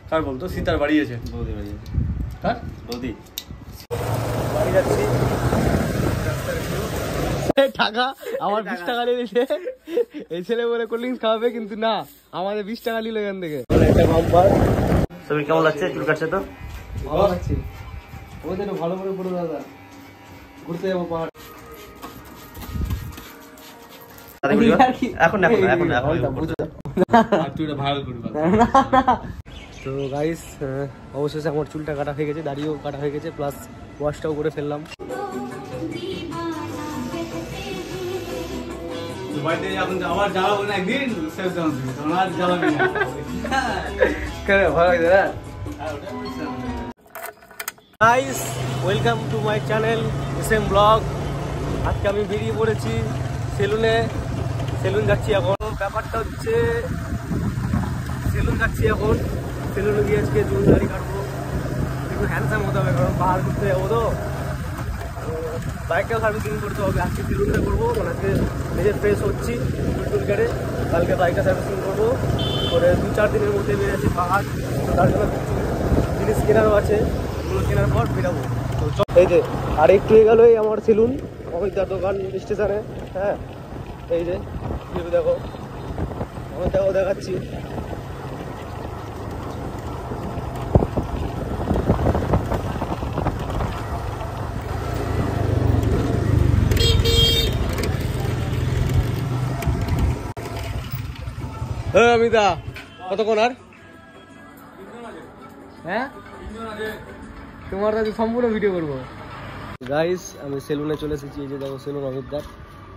কার বলতো সীতার বাড়ি আছে, বৌদি বাড়ি আছে। কার বৌদি বাড়ি যাচ্ছি। টাকা আমার 20 টাকা নিয়ে দিয়েছে এই ছেলে বলে কোল্ড ড্রিঙ্কস খাওয়াবে, কিন্তু না আমাদের 20 টাকা নিল এখান থেকে। একটা বাম্পার। তুমি কেমন লাগছে? চুল কাটছে তো ভালো লাগছে। ওদের ভালো করে পড়ো দাদা, ঘুরতে যাবো পাহাড়। এখন তো গাইস অবশেষে আমার চুলটা কাটা হয়ে গেছে, দাড়িও কাটা হয়ে গেছে, প্লাস ওয়াশটাও করে ফেললাম। আবার জ্বালাবো না একদিন, guys welcome to my channel SM blog. আজকে আমি বেরিয়ে পড়েছি সেলুনে, সেলুন যাচ্ছি এখন। ব্যাপারটা হচ্ছে সেলুন যাচ্ছি এখন, সেলুনে গিয়ে আজকে চুল দাড়ি কাটবো, একটু হ্যান্ডসাম হতে হবে কারণ পাহাড় ঘুরতে যাবো তো। বাইকটাও সার্ভিসিং করতে হবে, আজকে সেলুনটা করবো, মানে আজকে নিজের ফ্রেশ হচ্ছি চুল কেটে, কালকে বাইকটা সার্ভিসিং করবো, করে 2-4 দিনের মধ্যে বেরিয়েছি পাহাড়। তো তার জন্য জিনিস কেনারও আছে, ওগুলো কেনার পর বেরাবো। তো এই যে আর একটু এগোলোই আমার সেলুন, অমিতার দোকান স্টেশনে। হ্যাঁ এই যে দেখো অমিতাও দেখাচ্ছি। হ্যাঁ অমিতা কতক্ষণ আর? হ্যাঁ তোমার কাছে সম্পূর্ণ ভিডিও করবো। গাইস আমি সেলুনে চলে এসেছি, এই যে দেখো সেলুন অমিতদার।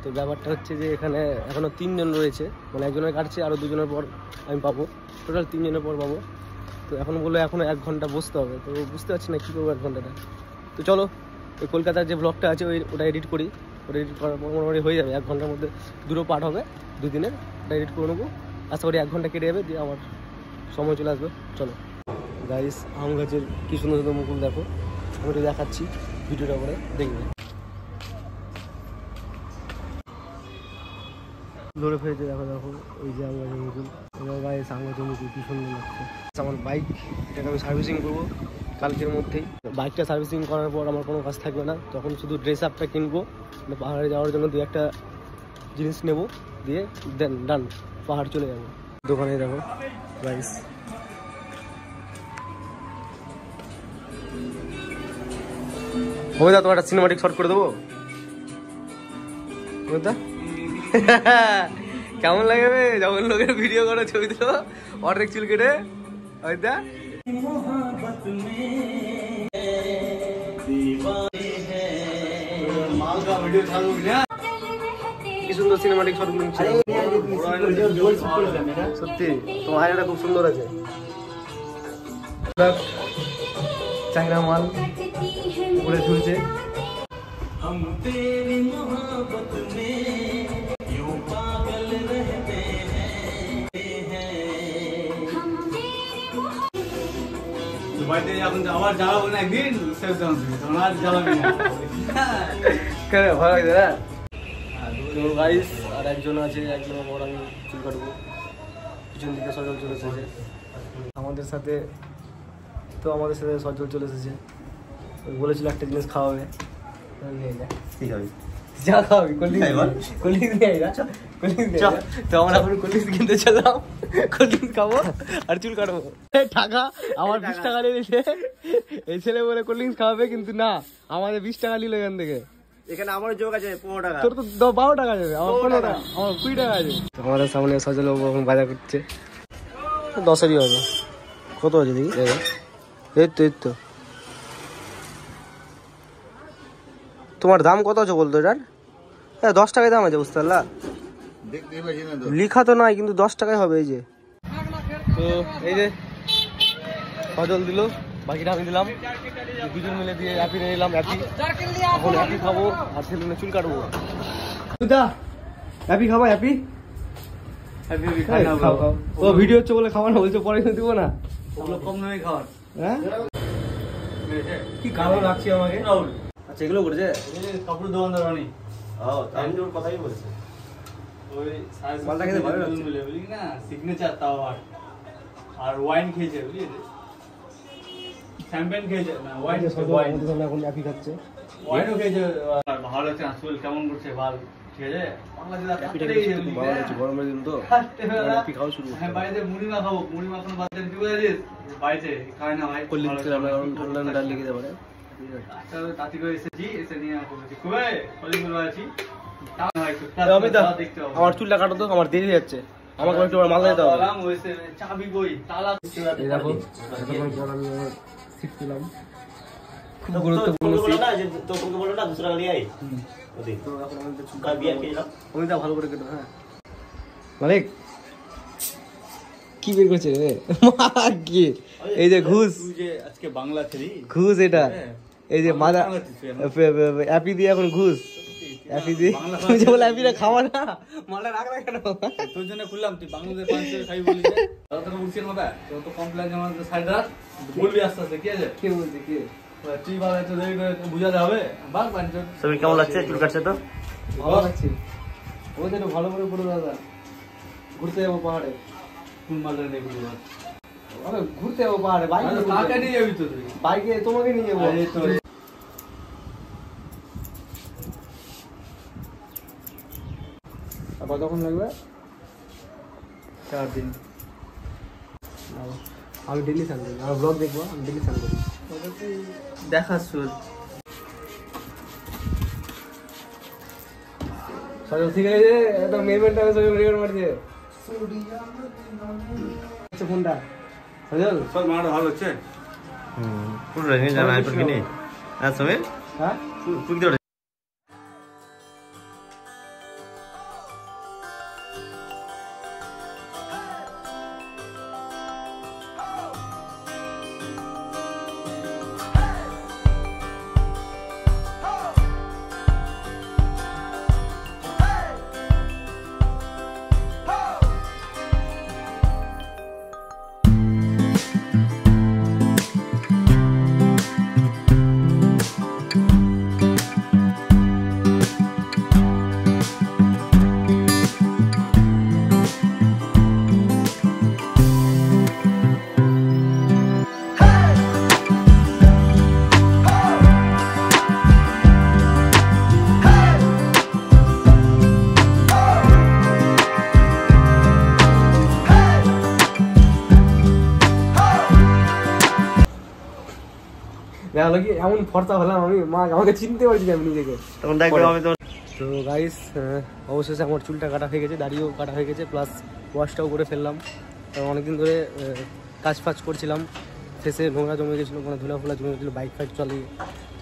তো ব্যাপারটা হচ্ছে যে এখানে এখনো 3 জন রয়েছে, মানে একজনের কাটছে, আরও 2 জনের পর আমি পাবো, টোটাল 3 জনের পর পাবো। তো এখন বললো এখনো 1 ঘন্টা বসতে হবে, তো বুঝতে পারছি না কী করবো 1 ঘন্টাটা। তো চলো ওই কলকাতার যে ব্লগটা আছে ওটা এডিট করি, ওটা এডিট করার মোটামুটি হয়ে যাবে 1 ঘন্টার মধ্যে। 2 পার্ট হবে 2 দিনের, ওটা এডিট করে নেবো। আশা করি 1 ঘন্টা কেটে যাবে, দিয়ে আমার সময় চলে আসবে। চলো গাইস আম গাছের কি সুন্দর সুন্দর মুকুল দেখো, আমি একটু দেখাচ্ছি ভিডিওটা করে দেখবে। ধরে ফেলেছে দেখো দেখো ওই যে আম গাছের মুকুল, গাইস আম গাছের মুকুল কি সুন্দর লাগছে। আমার বাইক এটাকে আমি সার্ভিসিং করবো কালকের মধ্যেই। বাইকটা সার্ভিসিং করার পর আমার কোনো কাজ থাকবে না, তখন শুধু ড্রেস আপটা কিনবো, পাহাড়ে যাওয়ার জন্য 2-1টা জিনিস নেবো, দিয়ে দেন ডান পাহাড় চলে যাবো। দোকানে দেখো গাইস হবে দা, তোমার একটা সিনেমাটিক শট করে দেবো কেমন লাগবে যখন লোকের ভিডিও করে ছবি দিল অর্ধেক চুল কেটে। ওইটা কি সুন্দর সিনেমাটিক শট গুলো সত্যি, তোমার আয়নাটা খুব সুন্দর আছে। চাইনা মাল উপরে ঝুলছে। আবার জ্বালাবো না একদিন, আর জ্বালাবি না ভালো লাগছে না। তো গাইস আর একজন আছে, একজনের পর আমি চুল কাটবো। পিছন দিকে সজল চলে এসেছে আমাদের সাথে, তো আমাদের সাথে সজল চলে এসেছে। বলেছিল একটা জিনিস খাওয়াবে, যা খাওয়াবি কোল্ড ড্রিঙ্কস নিয়ে আয়, তো আমরা এখন কোল্ড ড্রিঙ্কস কিনতে চললাম, কোল্ড ড্রিঙ্কস খাবো আর চুল কাটবো। টাকা আমার 20 টাকা নিয়ে দিয়েছে এই ছেলে বলে কোল্ড ড্রিঙ্কস খাওয়াবে, কিন্তু না আমাদের 20 টাকা নিল এখান থেকে। এখানে আমার যোগ আছে 15 টাকা, তোর তো 12 টাকা যাবে, আমার 15 টাকা, আমার 20 টাকা আছে। আমাদের সামনে সজল বাজার করছে, 10-এরই হবে। কত আছে দেখি, এই তো তোমার দাম কত আছে বলতো এটার? 10 টাকায় দাম আছে, বুঝতে পারলা? লিখা তো নাই কিন্তু 10 টাকায় হবে। এই যে তো এই যে সজল দিল, বাকিটা আমি দিলাম, 2জন মিলে দিয়ে অ্যাপি নিয়ে নিলাম। অ্যাপি এখন অ্যাপি খাবো আর সেলুনে চুল কাটবো। অ্যাপি খাবো, অ্যাপি ও ভিডিও হচ্ছে বলে খাওয়া না বলছে, পরে দিব না, ওগুলো কম দামে খাওয়ার। হ্যাঁ কি কালো লাগছে আমাকে। আচ্ছা এগুলো করেছে কাপড় দোকানদার বানি, আমি ওর কথাই বলছি। ওই সাইজ মালটা খেতে ভালো লাগছে, বুঝলি না, সিগনেচার তাও আর ওয়াইন খেয়েছে বুঝলি, শ্যাম্পেন খেয়েছে না ওয়াইন, এখন অ্যাপি খাচ্ছে, ওয়াইনও খেয়েছে। ভালো লাগছে না, শরীর কেমন করছে ভাল, ঠিক আছে। গরমের দিন তো খাওয়া শুরু, বাড়িতে মুড়ি মাখাবো, মুড়ি মাখানো বাদ দিয়ে তুই বলেছিস বাড়িতে খায় না ভাই, ঠান্ডা লেগে যেতে পারে। তাঁতি করে এসেছি, এসে নিয়ে খুবই আছি। আমার চুলটা কাটো তো, আমার দেরি যাচ্ছে, আমাকে একটু মাল দিতে হবে। চাবি কই, তালা দেখো এতক্ষণ পর আমি আমার সিট পেলাম, খুব গুরুত্বপূর্ণ সিট। তোকে বলো না দুসরা গাড়ি আই ওদিন তো এখন আমাদের চুল কাল বিয়ার খেয়ে নাও, আমি তা ভালো করে কেটে। হ্যাঁ মালিক কি বের করছে রে কি, এই যে ঘুষ, তুই যে আজকে বাংলা ছেড়ি ঘুষ, এটা এই যে মাদা অ্যাপি দিয়ে এখন ঘুষ, অ্যাপি দিয়ে তুমি যে বলে অ্যাপিটা খাওয়া না, মালটা রাখ না কেন? তোর জন্য খুললাম, তুই বাংলাদেশ পাঁচশো খাই বলি তোকে উঠছেন মাথা, তোর তো কমপ্লেন আমাদের সাইড রাখ, বলবি আস্তে আস্তে, কি আছে? কে বলছে কে? তুই ভালো একটু দেরি করে বুঝাতে হবে। বাঘ বাঞ্চ সবই কেমন লাগছে চুল কাটছে তো? ভালো লাগছে, ওদের একটু ভালো করে পড়ে দাদা, ঘুরতে যাবো পাহাড়ে। কোন মালটা নেই বলি, আরে ঘুরতে যাবো পাহাড়ে, কাকে নিয়ে যাবি তো তুই? বাইকে তোমাকে নিয়ে যাবো। কতক্ষণ লাগবে? 4 দিন। আমি ডেলি স্নান করি, আমার ব্লগ দেখবো, আমি ডেলি স্নান করি। দেখাস সজল ঠিক আছে, একটা মেমেন্ট আমি সজল রেকর্ড মারছে ফোনটা। সজল সব মার ভালো হচ্ছে। পুরো রেঞ্জ জানা আইফোন কিনে হ্যাঁ সমীর, হ্যাঁ তুই কি দেখো কি এমন ফর্সা হলাম আমি, মা আমাকে চিনতে পারছি না আমি নিজেকে। তখন দেখবে আমি তো। তো গাইস অবশেষে আমার চুলটা কাটা হয়ে গেছে, দাড়িও কাটা হয়ে গেছে, প্লাস ওয়াশটাও করে ফেললাম। কারণ অনেকদিন ধরে কাজ ফাজ করছিলাম, ফেসে নোংরা জমে গেছিলো, কোনো ধুলা ফোলা জমে গেছিলো বাইক ফাইক চালিয়ে।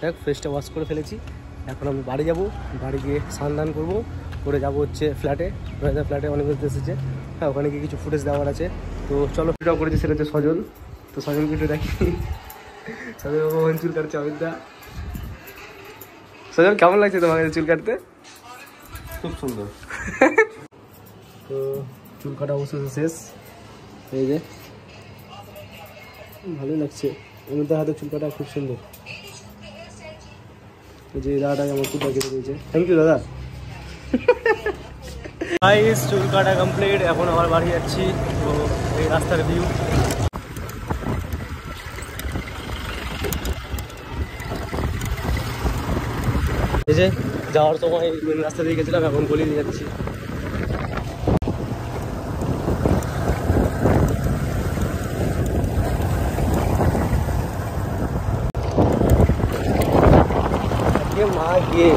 দেখ ফেসটা ওয়াশ করে ফেলেছি, এখন আমি বাড়ি যাব, বাড়ি গিয়ে স্নান করবো, করে যাবো হচ্ছে ফ্ল্যাটে। ফ্ল্যাটে অনেক বেশি এসেছে, হ্যাঁ ওখানে গিয়ে কিছু ফুটেজ দেওয়ার আছে। তো চলো ভিডিও করেছি, সেটা হচ্ছে সজল। তো সজলকে একটু দেখি, সজল বাবা চুল কাটছে অমিতদা। সজল কেমন লাগছে তোমাকে চুল কাটতে? খুব সুন্দর। তো চুল কাটা অবশেষে শেষ, এই যে ভালোই লাগছে। অমিতার হাতে চুল কাটা খুব সুন্দর, এই যে দাদাটাকে আমার চুলটা কেটে দিয়েছে, থ্যাংক ইউ দাদা। গাইস চুল কাটা কমপ্লিট, এখন আবার বাড়ি যাচ্ছি। তো এই রাস্তার ভিউ, এই যে যাওয়ার সময় মেন রাস্তা দিয়ে গেছিলাম, এখন গলি দিয়ে যাচ্ছি। মা গিয়ে